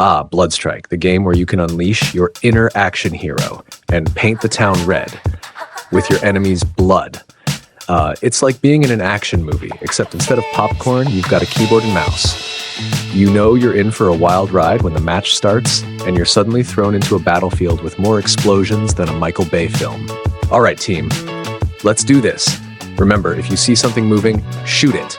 BloodStrike, the game where you can unleash your inner action hero and paint the town red with your enemy's blood. It's like being in an action movie, except instead of popcorn, you've got a keyboard and mouse. You know you're in for a wild ride when the match starts, and you're suddenly thrown into a battlefield with more explosions than a Michael Bay film. All right, team, let's do this. Remember, if you see something moving, shoot it.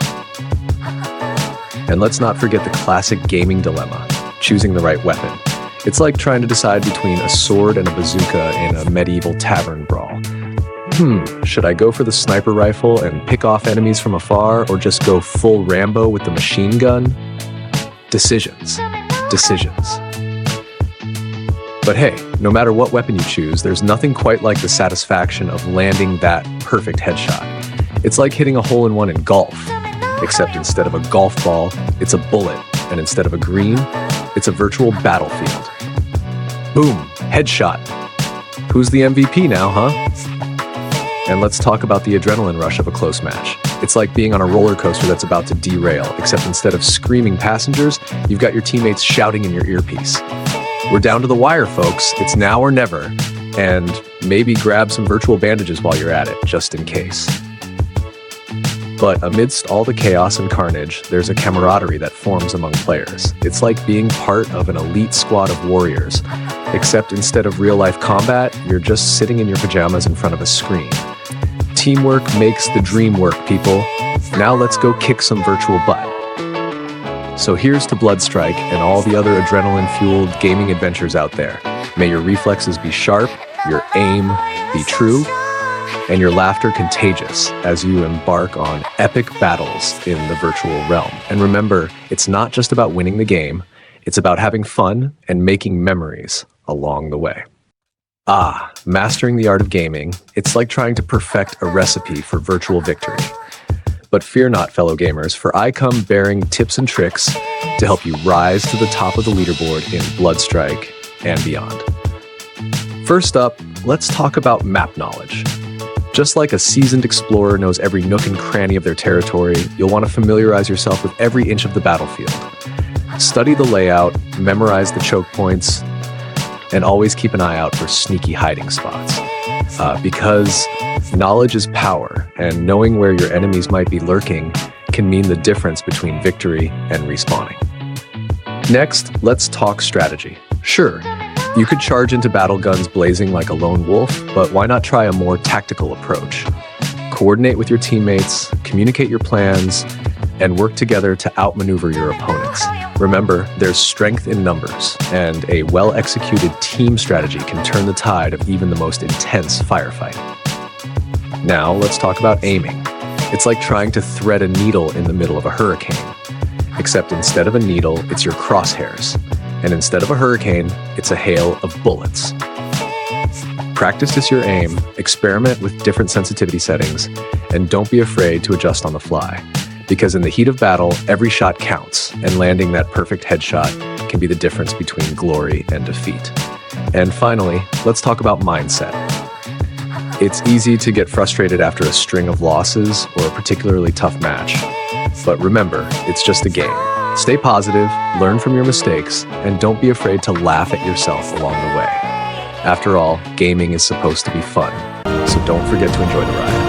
And let's not forget the classic gaming dilemma, choosing the right weapon. It's like trying to decide between a sword and a bazooka in a medieval tavern brawl. Should I go for the sniper rifle and pick off enemies from afar, or just go full Rambo with the machine gun? Decisions. But hey, no matter what weapon you choose, there's nothing quite like the satisfaction of landing that perfect headshot. It's like hitting a hole-in-one in golf, except instead of a golf ball, it's a bullet, and instead of a green, it's a virtual battlefield. Boom, headshot. Who's the MVP now, huh? And let's talk about the adrenaline rush of a close match. It's like being on a roller coaster that's about to derail, except instead of screaming passengers, you've got your teammates shouting in your earpiece. We're down to the wire, folks. It's now or never. And maybe grab some virtual bandages while you're at it, just in case. But amidst all the chaos and carnage, there's a camaraderie that forms among players. It's like being part of an elite squad of warriors, except instead of real-life combat, you're just sitting in your pajamas in front of a screen. Teamwork makes the dream work, people. Now let's go kick some virtual butt. So here's to BloodStrike and all the other adrenaline-fueled gaming adventures out there. May your reflexes be sharp, your aim be true, and your laughter contagious as you embark on epic battles in the virtual realm. And remember, it's not just about winning the game, it's about having fun and making memories along the way. Mastering the art of gaming, it's like trying to perfect a recipe for virtual victory. But fear not, fellow gamers, for I come bearing tips and tricks to help you rise to the top of the leaderboard in BloodStrike and beyond. First up, let's talk about map knowledge. Just like a seasoned explorer knows every nook and cranny of their territory, you'll want to familiarize yourself with every inch of the battlefield. Study the layout, memorize the choke points, and always keep an eye out for sneaky hiding spots. Because knowledge is power, and knowing where your enemies might be lurking can mean the difference between victory and respawning. Next, let's talk strategy. Sure, you could charge into battle guns blazing like a lone wolf, but why not try a more tactical approach? Coordinate with your teammates, communicate your plans, and work together to outmaneuver your opponents. Remember, there's strength in numbers, and a well-executed team strategy can turn the tide of even the most intense firefight. Now, let's talk about aiming. It's like trying to thread a needle in the middle of a hurricane, except instead of a needle, it's your crosshairs, and instead of a hurricane, it's a hail of bullets. Practice your aim, experiment with different sensitivity settings, and don't be afraid to adjust on the fly. Because in the heat of battle, every shot counts, and landing that perfect headshot can be the difference between glory and defeat. And finally, let's talk about mindset. It's easy to get frustrated after a string of losses or a particularly tough match. But remember, it's just a game. Stay positive, learn from your mistakes, and don't be afraid to laugh at yourself along the way. After all, gaming is supposed to be fun, so don't forget to enjoy the ride.